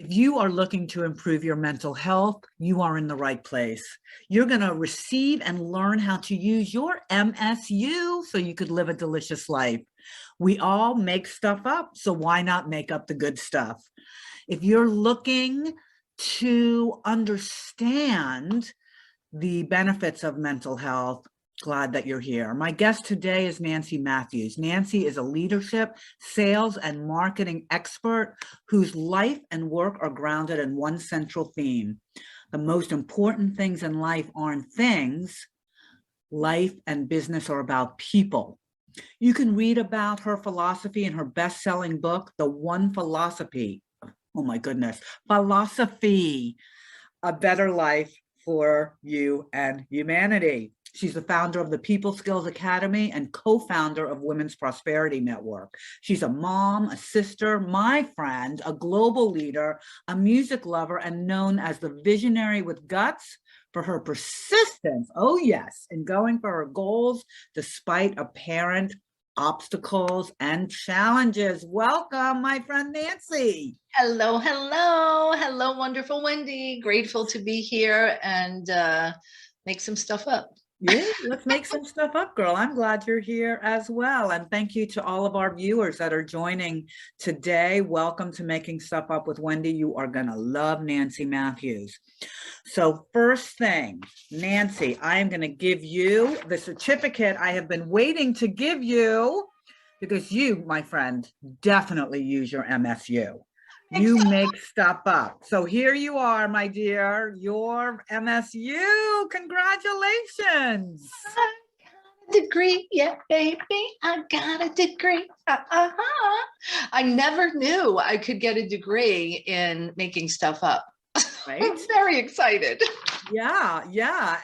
If you are looking to improve your mental health, you are in the right place. You're going to receive and learn how to use your MSU so you could live a delicious life. We all make stuff up, so why not make up the good stuff? If you're looking to understand the benefits of mental health, glad that you're here. My guest today is Nancy Matthews. Nancy is a leadership, sales, and marketing expert whose life and work are grounded in one central theme. The most important things in life aren't things. Life and business are about people. You can read about her philosophy in her best-selling book, The One Philosophy. Oh my goodness, Philosophy, A Better Life for You and Humanity. She's the founder of the People Skills Academy and co-founder of Women's Prosperity Network. She's a mom, a sister, my friend, a global leader, a music lover, and known as the visionary with guts for her persistence, oh yes, in going for her goals despite apparent obstacles and challenges. Welcome, my friend Nancy. Hello, hello, hello, wonderful Wendy. Grateful to be here and make some stuff up. Yeah, let's make some stuff up, girl. I'm glad you're here as well. And thank you to all of our viewers that are joining today. Welcome to Making Stuff Up with Wendy. You are going to love Nancy Matthews. So first thing, Nancy, I am going to give you the certificate I have been waiting to give you because you, my friend, definitely use your MSU. You make stuff up. So here you are, my dear, your MSU. Congratulations. I got a degree. Yeah, baby, I got a degree. I never knew I could get a degree in making stuff up. Right? I'm very excited. Yeah.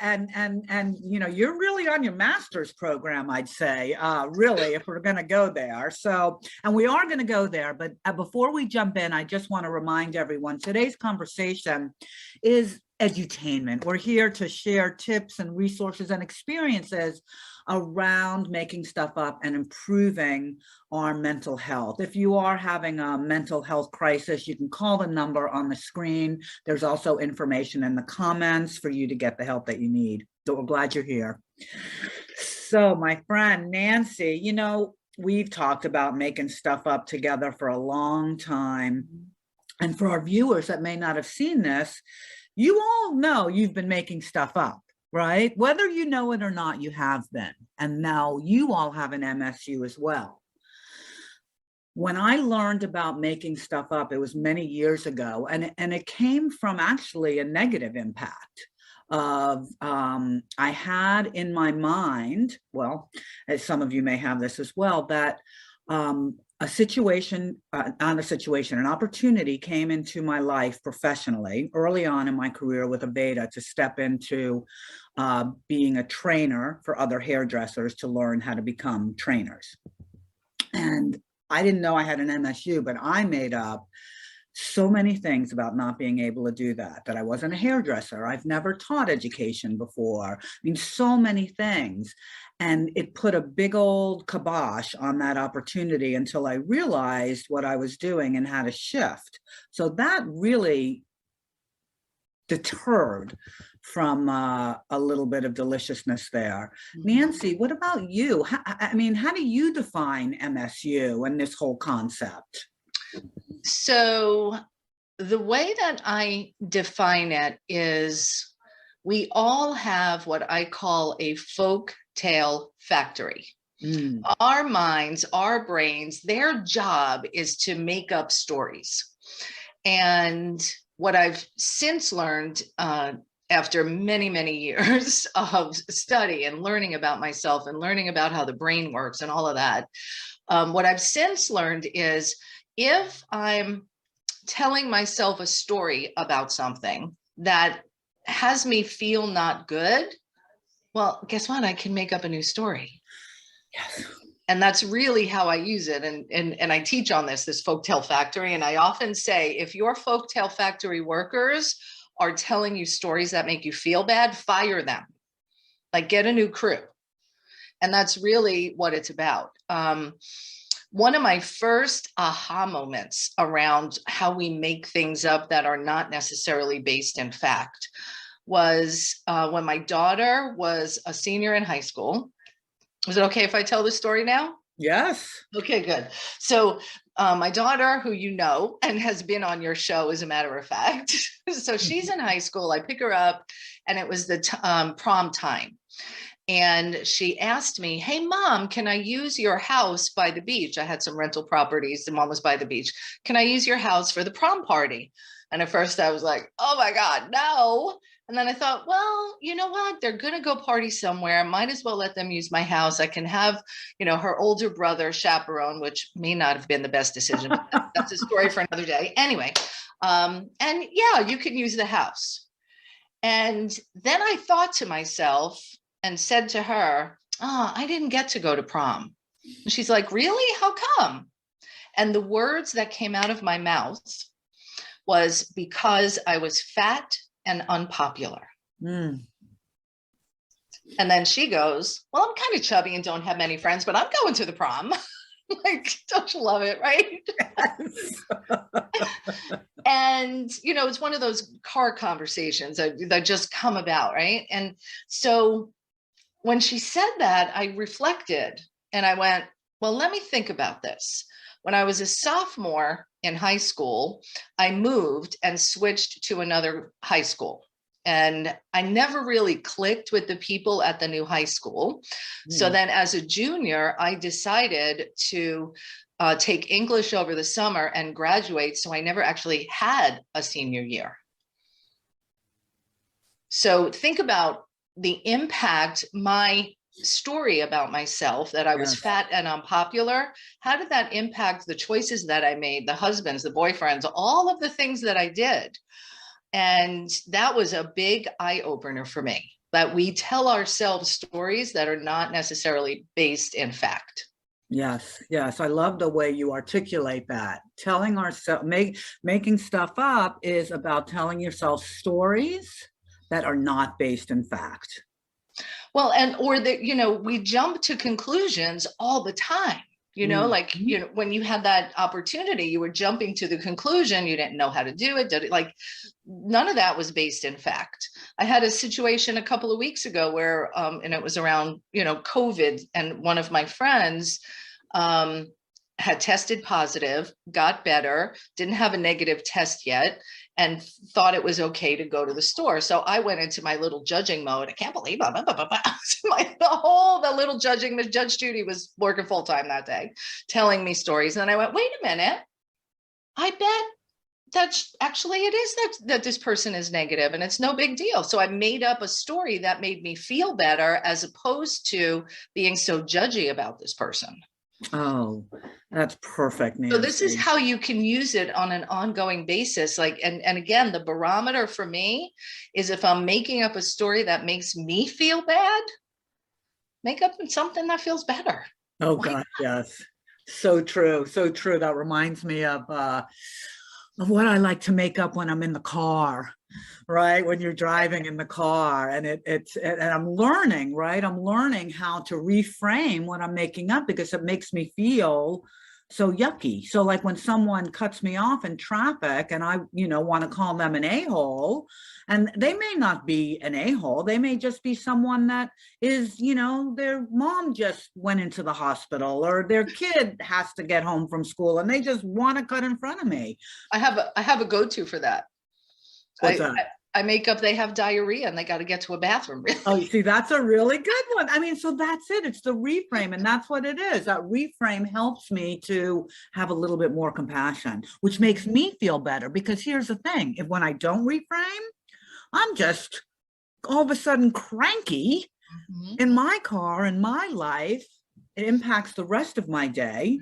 And you know, you're really on your master's program, I'd say, really, if we're going to go there. So, and we are going to go there. But before we jump in, I just want to remind everyone today's conversation is edutainment. We're here to share tips and resources and experiences around making stuff up and improving our mental health. If you are having a mental health crisis, you can call the number on the screen. There's also information in the comments for you to get the help that you need. So we're glad you're here. So my friend Nancy, you know, we've talked about making stuff up together for a long time. And for our viewers that may not have seen this, you all know you've been making stuff up, right? Whether you know it or not, you have been. And now you all have an MSU as well. When I learned about making stuff up, it was many years ago, and it came from actually a negative impact of, I had in my mind, well, as some of you may have this as well, that an opportunity came into my life professionally early on in my career with a beta to step into being a trainer for other hairdressers to learn how to become trainers. And I didn't know I had an MSU, but I made up so many things about not being able to do that I wasn't a hairdresser. I've never taught education before. I mean, so many things. And it put a big old kibosh on that opportunity until I realized what I was doing and how to shift. So that really deterred from a little bit of deliciousness there. Nancy, what about you? How do you define MSU and this whole concept? So the way that I define it is we all have what I call a folktale factory. Our minds, our brains, their job is to make up stories. And what I've since learned after many, many years of study and learning about myself and learning about how the brain works and all of that, what I've since learned is if I'm telling myself a story about something that has me feel not good, well, guess what? I can make up a new story. Yes. And that's really how I use it. And I teach on this Folktale Factory. And I often say, if your Folktale Factory workers are telling you stories that make you feel bad, fire them. Like, get a new crew. And that's really what it's about. One of my first aha moments around how we make things up that are not necessarily based in fact was when my daughter was a senior in high school. Is it okay if I tell this story now? Yes. Okay, good. So my daughter, who you know and has been on your show, as a matter of fact, so she's in high school. I pick her up, and it was the prom time. And she asked me, "Hey, Mom, can I use your house by the beach?" I had some rental properties, and one was by the beach. "Can I use your house for the prom party?" And at first I was like, "Oh my God, no." And then I thought, well, you know what? They're going to go party somewhere. Might as well let them use my house. I can have, her older brother chaperone, which may not have been the best decision. But that's a story for another day. Anyway, and yeah, you can use the house. And then I thought to myself and said to her, "Oh, I didn't get to go to prom." And she's like, "Really? How come?" And the words that came out of my mouth was, "Because I was fat and unpopular." Mm. And then she goes, "Well, I'm kind of chubby and don't have many friends, but I'm going to the prom." Like, don't you love it, right? And, it's one of those car conversations that just come about, right? And so when she said that, I reflected and I went, well, let me think about this. When I was a sophomore in high school, I moved and switched to another high school. And I never really clicked with the people at the new high school. So then as a junior, I decided to take English over the summer and graduate. So I never actually had a senior year. So think about the impact my story about myself, that I was fat and unpopular, how did that impact the choices that I made, the husbands, the boyfriends, all of the things that I did? And that was a big eye opener for me, that we tell ourselves stories that are not necessarily based in fact. Yes, yes. I love the way you articulate that. Telling ourselves, making stuff up is about telling yourself stories that are not based in fact. Well, we jump to conclusions all the time. When you had that opportunity, you were jumping to the conclusion, you didn't know how to do it. None of that was based in fact. I had a situation a couple of weeks ago where, and it was around, COVID, and one of my friends had tested positive, got better, didn't have a negative test yet, and thought it was okay to go to the store. So I went into my little judging mode. I can't believe the little judging. The Judge Judy was working full time that day, telling me stories. And I went, wait a minute. I bet that's actually, it is that this person is negative and it's no big deal. So I made up a story that made me feel better, as opposed to being so judgy about this person. Oh, that's perfect, Nancy. So this is how you can use it on an ongoing basis. And again, the barometer for me is, if I'm making up a story that makes me feel bad, make up something that feels better. Oh, God, yes. So true. So true. That reminds me of what I like to make up when I'm in the car, right? When you're driving in the car, and and I'm learning, right? I'm learning how to reframe what I'm making up, because it makes me feel so yucky. So like when someone cuts me off in traffic and I, want to call them an a-hole, and they may not be an a-hole, they may just be someone that is, their mom just went into the hospital, or their kid has to get home from school and they just want to cut in front of me. I have a go-to for that. What's that? I make up they have diarrhea and they got to get to a bathroom. Oh, you see, that's a really good one. I mean, so that's it. It's the reframe, and that's what it is. That reframe helps me to have a little bit more compassion, which makes me feel better. Because here's the thing: when I don't reframe, I'm just all of a sudden cranky in my car, in my life. It impacts the rest of my day.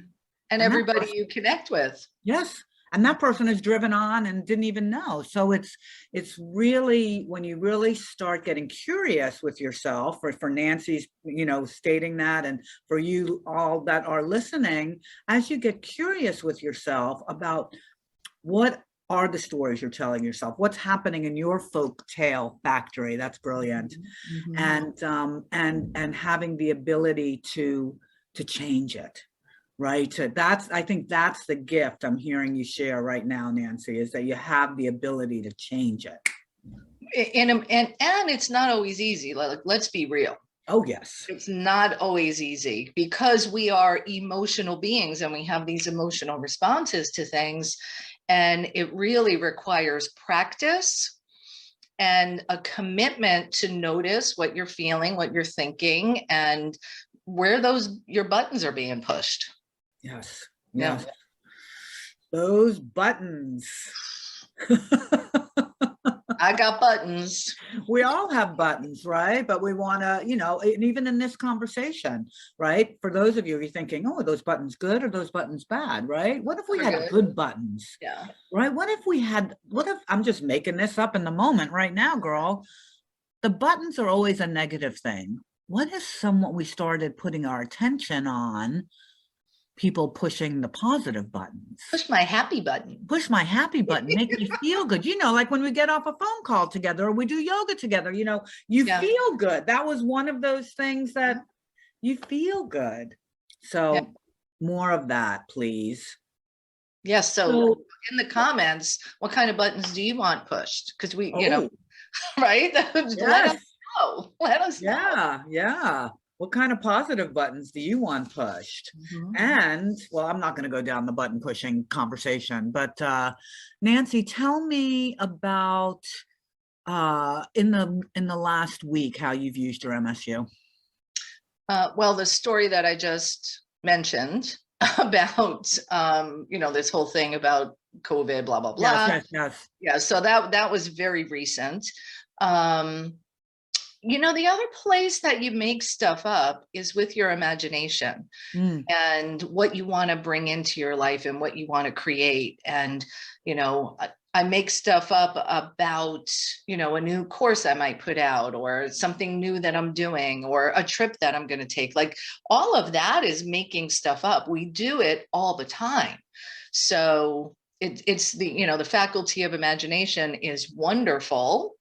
And everybody you connect with. Yes. And that person is driven on and didn't even know. So it's really, when you really start getting curious with yourself, for Nancy's, stating that, and for you all that are listening, as you get curious with yourself about what are the stories you're telling yourself, what's happening in your folktale factory, that's brilliant. And having the ability to change it. right? I think that's the gift I'm hearing you share right now, Nancy, is that you have the ability to change it. And it's not always easy. Like, let's be real. Oh, yes. It's not always easy because we are emotional beings and we have these emotional responses to things. And it really requires practice and a commitment to notice what you're feeling, what you're thinking, and where your buttons are being pushed. Yes. Yeah. Yes. Those buttons. I got buttons. We all have buttons, right? But we want to, and even in this conversation, right? For those of you, you're thinking, oh, are those buttons good or those buttons bad, right? What if we had good buttons? Yeah. Right? What if I'm just making this up in the moment right now, girl? The buttons are always a negative thing. What if we started putting our attention on people pushing the positive buttons? Push my happy button. Push my happy button, make me feel good. Like when we get off a phone call together or we do yoga together, you feel good. That was one of those things that you feel good. So more of that, please. Yes. So in the comments, what kind of buttons do you want pushed? Because right? Let us know. Let us know. Yeah. What kind of positive buttons do you want pushed? And, well, I'm not going to go down the button pushing conversation, but Nancy, tell me about in the last week how you've used your MSU. Well, the story that I just mentioned about this whole thing about COVID, blah blah blah. Yes. Yeah, so that was very recent. The other place that you make stuff up is with your imagination and what you want to bring into your life and what you want to create. And, I make stuff up about, a new course I might put out or something new that I'm doing or a trip that I'm going to take. Like all of that is making stuff up. We do it all the time. So it's the faculty of imagination is wonderful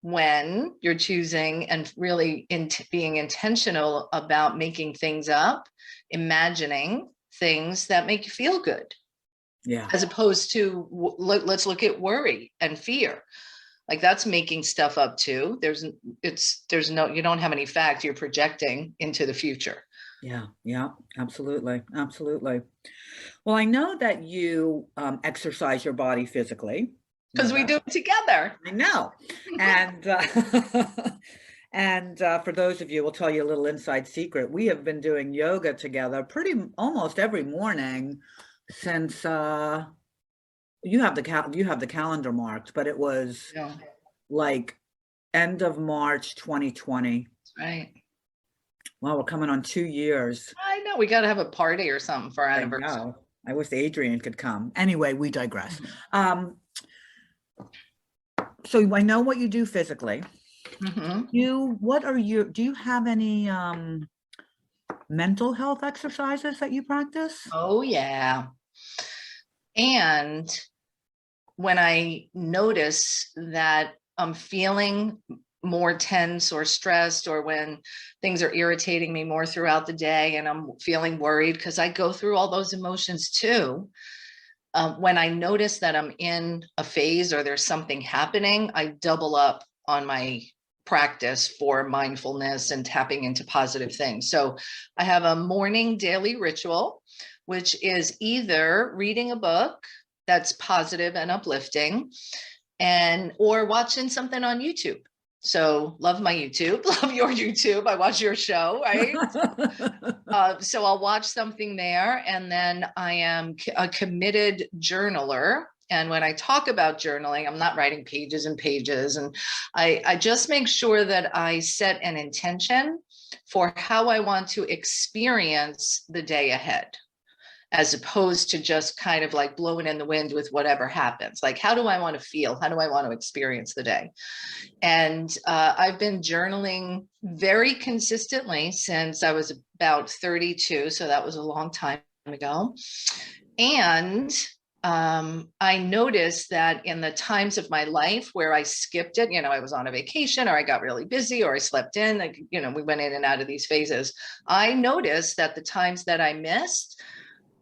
when you're choosing and really being intentional about making things up, imagining things that make you feel good. Yeah. As opposed to let's look at worry and fear. Like that's making stuff up too. You don't have any fact, you're projecting into the future. Yeah, absolutely. Well, I know that you exercise your body physically. Because we do it together. I know. And and for those of you, we'll tell you a little inside secret. We have been doing yoga together almost every morning since you have the calendar marked, but it was like end of March 2020. That's right. Wow, we're coming on 2 years. I know. We got to have a party or something for our anniversary. I wish Adrian could come. Anyway, we digress. So I know what you do physically. Do you have any mental health exercises that you practice? Oh, yeah. And when I notice that I'm feeling more tense or stressed, or when things are irritating me more throughout the day and I'm feeling worried, because I go through all those emotions too. When I notice that I'm in a phase or there's something happening, I double up on my practice for mindfulness and tapping into positive things. So I have a morning daily ritual, which is either reading a book that's positive and uplifting or watching something on YouTube. So love my YouTube, love your YouTube. I watch your show, right? So I'll watch something there, and then I am a committed journaler. And when I talk about journaling, I'm not writing pages and pages. And I just make sure that I set an intention for how I want to experience the day ahead, as opposed to just kind of like blowing in the wind with whatever happens. Like, how do I want to feel? How do I want to experience the day? And I've been journaling very consistently since I was about 32. So that was a long time ago. And I noticed that in the times of my life where I skipped it, I was on a vacation or I got really busy or I slept in, like, we went in and out of these phases. I noticed that the times that I missed,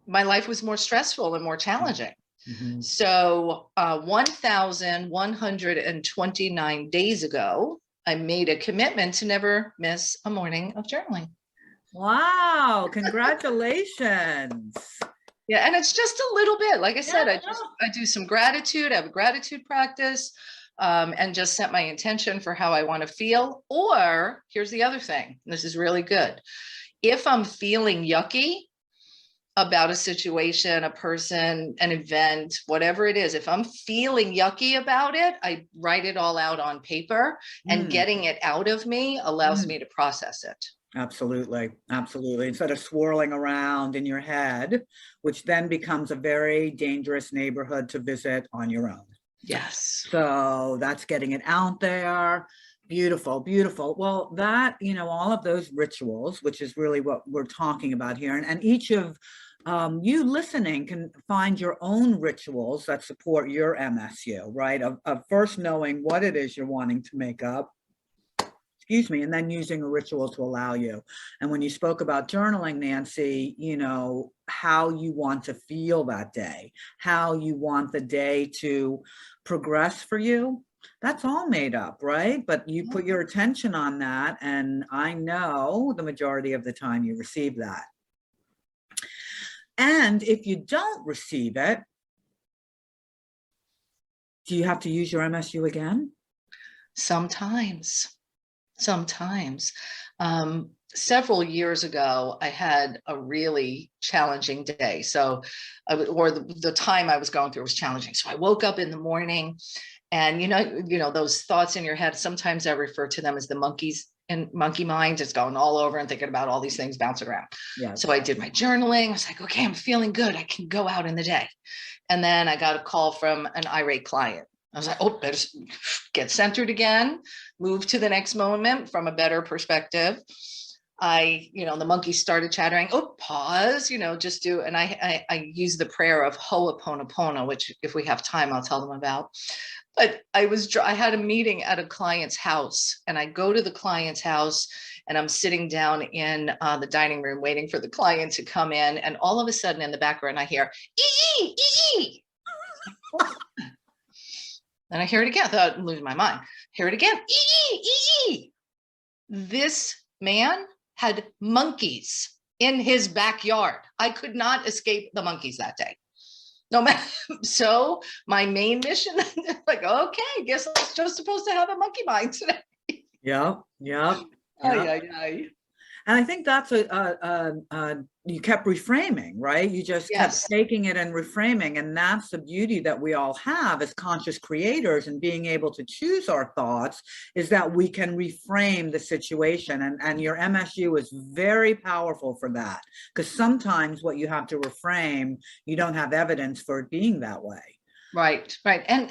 my life was more stressful and more challenging. Mm-hmm. So 1,129 days ago, I made a commitment to never miss a morning of journaling. Wow, congratulations. Yeah, and it's just a little bit. Like I said, Yeah, I do some gratitude. I have a gratitude practice, and just set my intention for how I want to feel. Or here's the other thing. This is really good. If I'm feeling yucky about a situation, a person, an event, whatever it is, if I'm feeling yucky about it, I write it all out on paper, and getting it out of me allows me to process it. Absolutely. Absolutely. Instead of swirling around in your head, which then becomes a very dangerous neighborhood to visit on your own. Yes. So that's getting it out there. Beautiful, beautiful. Well, that, all of those rituals, which is really what we're talking about here. And each of you listening can find your own rituals that support your MSU, right? Of first knowing what it is you're wanting to make up, and then using a ritual to allow you. And when you spoke about journaling, Nancy, how you want to feel that day, how you want the day to progress for you, that's all made up, right? But you put your attention on that, and I know the majority of the time you receive that. And if you don't receive it, do you have to use your MSU again? Sometimes. Several years ago, I had a really challenging day. So, the time I was going through was challenging. So I woke up in the morning, and those thoughts in your head. Sometimes I refer to them as the monkeys in monkey mind. It's going all over and thinking about all these things bouncing around. Yeah. So I did my journaling. I was like, okay, I'm feeling good. I can go out in the day. And then I got a call from an irate client. I was like, oh, better get centered again, move to the next moment from a better perspective. The monkey started chattering. Oh, pause, just do. And I use the prayer of Ho'oponopono, which if we have time, I'll tell them about. But I had a meeting at a client's house, and I go to the client's house, and I'm sitting down in the dining room waiting for the client to come in. And all of a sudden in the background, I hear, ee, ee. And I hear it again. I thought I'd lose my mind. Hear it again. Ee. This man had monkeys in his backyard. I could not escape the monkeys that day. No matter. So my main mission, like, okay, I guess I'm just supposed to have a monkey mind today. Yep. Aye. And I think that's you kept reframing, right? You just kept taking it and reframing. And that's the beauty that we all have as conscious creators, and being able to choose our thoughts, is that we can reframe the situation. And your MSU is very powerful for that, because sometimes what you have to reframe, you don't have evidence for it being that way. Right. And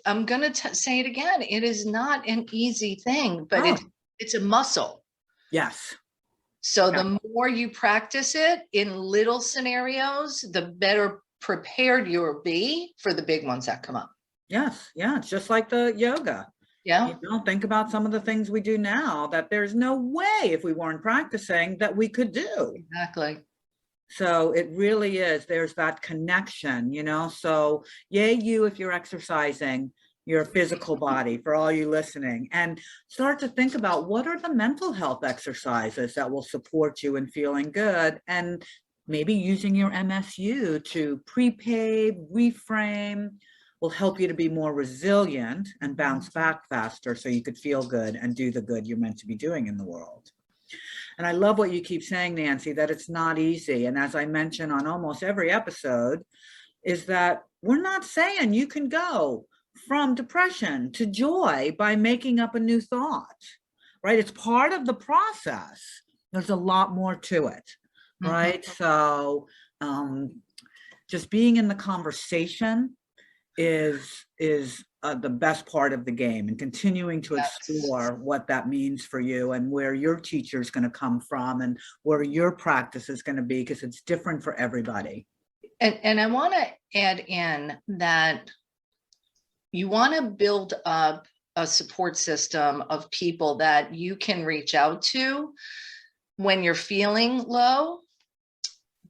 I'm going to say it again. It is not an easy thing, but it's a muscle. Yes. So the more you practice it in little scenarios, the better prepared you'll be for the big ones that come up. Yes. Yeah. It's just like the yoga. Yeah. Think about some of the things we do now that there's no way, if we weren't practicing, that we could do. Exactly. So it really is. There's that connection, so yay you if you're exercising your physical body, for all you listening, and start to think about what are the mental health exercises that will support you in feeling good, and maybe using your MSU to prepave, reframe, will help you to be more resilient and bounce back faster, so you could feel good and do the good you're meant to be doing in the world. And I love what you keep saying, Nancy, that it's not easy. And as I mention on almost every episode, is that we're not saying you can go from depression to joy by making up a new thought, right? It's part of the process. There's a lot more to it, right? So just being in the conversation is the best part of the game, and continuing to explore what that means for you, and where your teacher is going to come from, and where your practice is going to be, because it's different for everybody. And I want to add in that you want to build up a support system of people that you can reach out to when you're feeling low.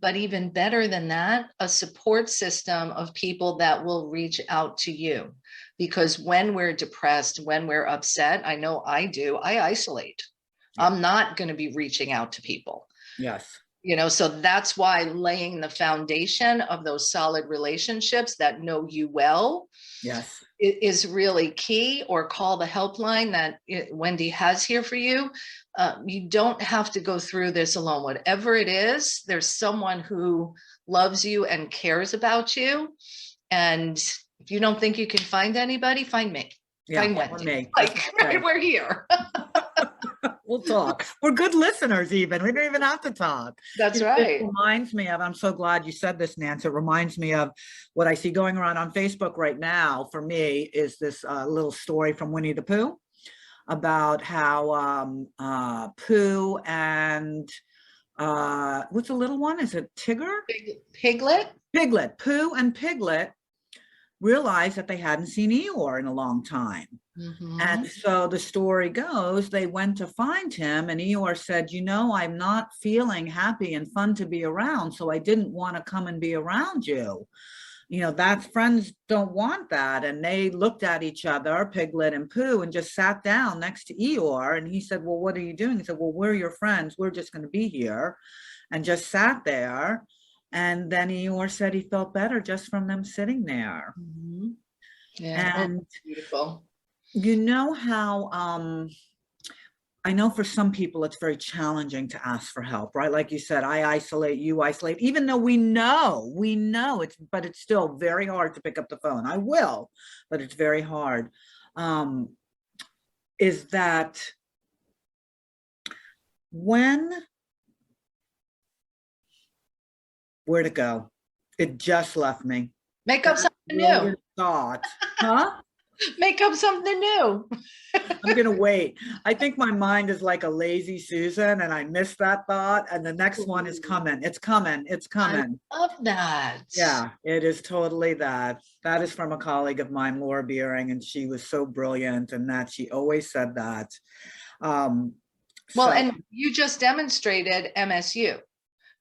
But even better than that, a support system of people that will reach out to you. Because when we're depressed, when we're upset, I know I do, I isolate. Yeah. I'm not going to be reaching out to people. Yes. So that's why laying the foundation of those solid relationships that know you well. Yes. Is really key, or call the helpline that Wendy has here for you. You don't have to go through this alone. Whatever it is, there's someone who loves you and cares about you. And if you don't think you can find anybody, find me. Yeah, find Wendy. Me. Like, right, we're here. We'll talk. We're good listeners even. We don't even have to talk. That's right. It reminds me of, I'm so glad you said this, Nancy. It reminds me of what I see going around on Facebook right now for me is this little story from Winnie the Pooh about how Pooh and what's the little one? Is it Tigger? Piglet? Piglet. Pooh and Piglet realized that they hadn't seen Eeyore in a long time. Mm-hmm. And so the story goes, they went to find him and Eeyore said, I'm not feeling happy and fun to be around, so I didn't want to come and be around you. That's friends don't want that. And they looked at each other, Piglet and Pooh, and just sat down next to Eeyore. And he said, well, what are you doing? He said, well, we're your friends. We're just going to be here. And just sat there. And then Eeyore said he felt better just from them sitting there. Mm-hmm. Yeah, and beautiful. You know how I know for some people it's very challenging to ask for help, right? Like you said, I isolate, you isolate, even though we know but it's still very hard to pick up the phone. I will, but it's very hard. Is that where'd it go? It just left me. Make up something new. Thought, huh? Make up something new. I'm going to wait. I think my mind is like a lazy Susan and I missed that thought. And the next one is coming. It's coming. It's coming. I love that. Yeah, it is totally that. That is from a colleague of mine, Laura Beering, and she was so brilliant in that she always said that. And you just demonstrated MSU.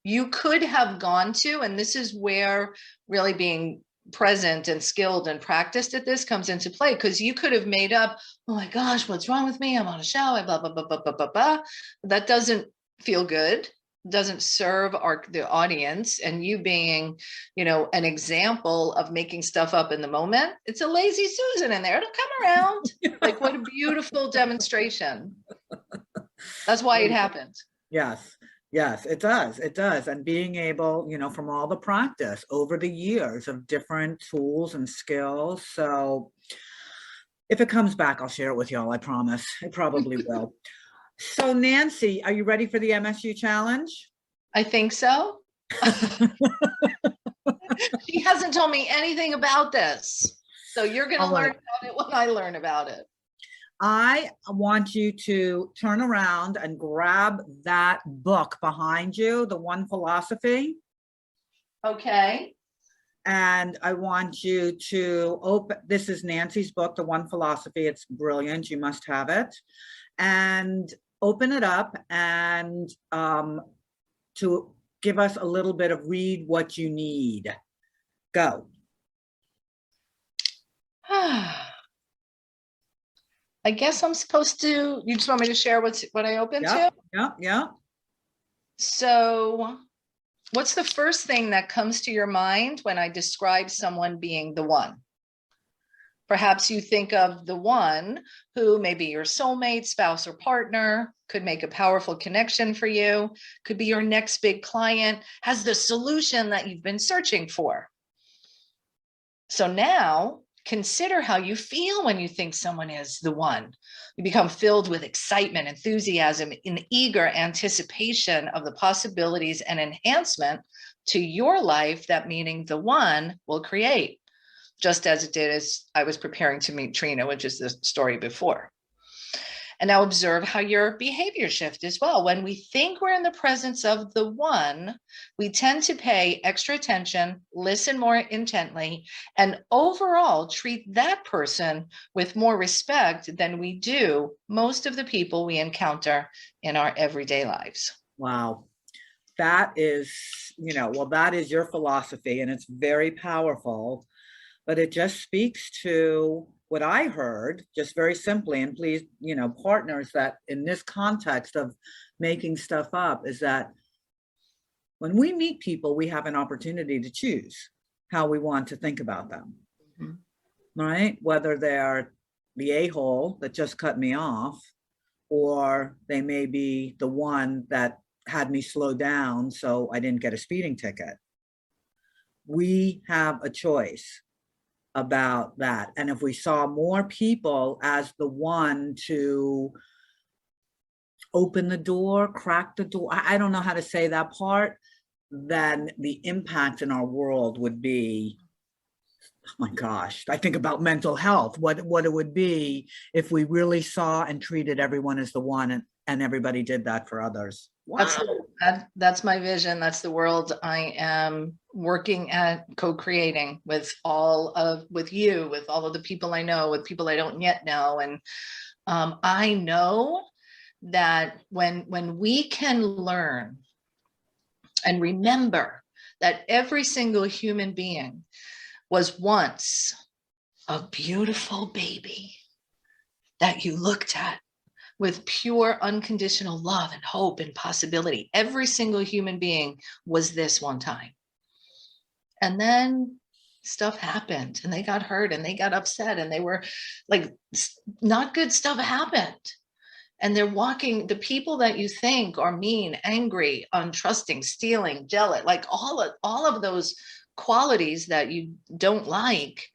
You could have gone to, and this is where really being present and skilled and practiced at this comes into play, because you could have made up, oh my gosh, what's wrong with me? I'm on a show, blah, blah, blah, blah, blah, blah, blah. That doesn't feel good, doesn't serve the audience. And you being, an example of making stuff up in the moment, it's a lazy Susan in there. It'll come around. Like, what a beautiful demonstration. That's why it happened. Yes, it does. It does. And being able, from all the practice over the years of different tools and skills. So if it comes back, I'll share it with y'all. I promise. It probably will. So Nancy, are you ready for the MSU challenge? I think so. She hasn't told me anything about this. So you're going to learn about it when I learn about it. I want you to turn around and grab that book behind you, The One Philosophy. Okay. And I want you to open, this is Nancy's book, The One Philosophy. It's brilliant. You must have it. And open it up and to give us a little bit of read what you need. Go. I guess I'm supposed to, you just want me to share what I opened to? Yeah. So what's the first thing that comes to your mind when I describe someone being the one? Perhaps you think of the one who may be your soulmate, spouse, or partner, could make a powerful connection for you, could be your next big client, has the solution that you've been searching for. So now consider how you feel when you think someone is the one. You become filled with excitement, enthusiasm, and eager anticipation of the possibilities and enhancement to your life that meaning the one will create, just as it did as I was preparing to meet Trina, which is the story before. And now observe how your behavior shift as well. When we think we're in the presence of the one, we tend to pay extra attention, listen more intently, and overall treat that person with more respect than we do most of the people we encounter in our everyday lives. Wow. That is, well, that is your philosophy, and it's very powerful, but it just speaks to what I heard, just very simply, and please, partners, that in this context of making stuff up, is that when we meet people, we have an opportunity to choose how we want to think about them, right? Whether they're the a-hole that just cut me off, or they may be the one that had me slow down so I didn't get a speeding ticket. We have a choice about that. And if we saw more people as the one to open the door, crack the door, I don't know how to say that part, then the impact in our world would be, oh my gosh, I think about mental health, what it would be if we really saw and treated everyone as the one, and everybody did that for others. Wow. That's my vision. That's the world I am working at co-creating with you, with all of the people I know, with people I don't yet know. And I know that when we can learn and remember that every single human being was once a beautiful baby that you looked at with pure unconditional love and hope and possibility. Every single human being was this one time. And then stuff happened, and they got hurt, and they got upset, and they were like, not good stuff happened. And they're walking, the people that you think are mean, angry, untrusting, stealing, jealous, like all of those qualities that you don't like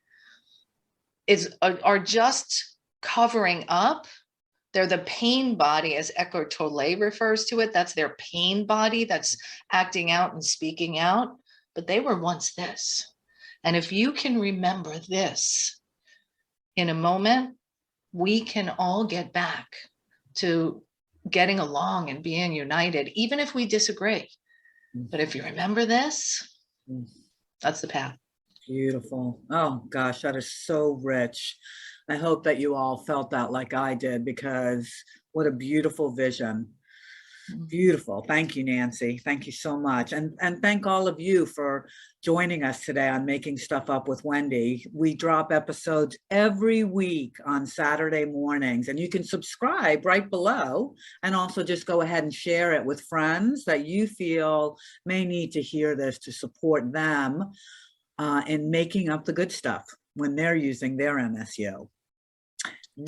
are just covering up. They're the pain body, as Eckhart Tolle refers to it. That's their pain body that's acting out and speaking out. But they were once this. And if you can remember this in a moment, we can all get back to getting along and being united, even if we disagree. But if you remember this, that's the path. Beautiful. Oh gosh, that is so rich. I hope that you all felt that like I did, because what a beautiful vision. Beautiful. Thank you, Nancy. Thank you so much. And thank all of you for joining us today on Making Stuff Up with Wendy. We drop episodes every week on Saturday mornings, and you can subscribe right below, and also just go ahead and share it with friends that you feel may need to hear this to support them in making up the good stuff when they're using their MSU.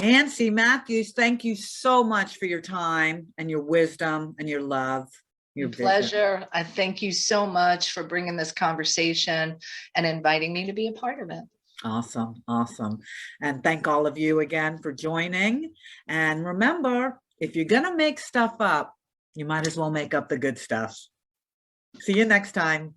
Nancy Matthews, thank you so much for your time and your wisdom and your love. Your pleasure. I thank you so much for bringing this conversation and inviting me to be a part of it. Awesome. Awesome. And thank all of you again for joining. And remember, if you're going to make stuff up, you might as well make up the good stuff. See you next time.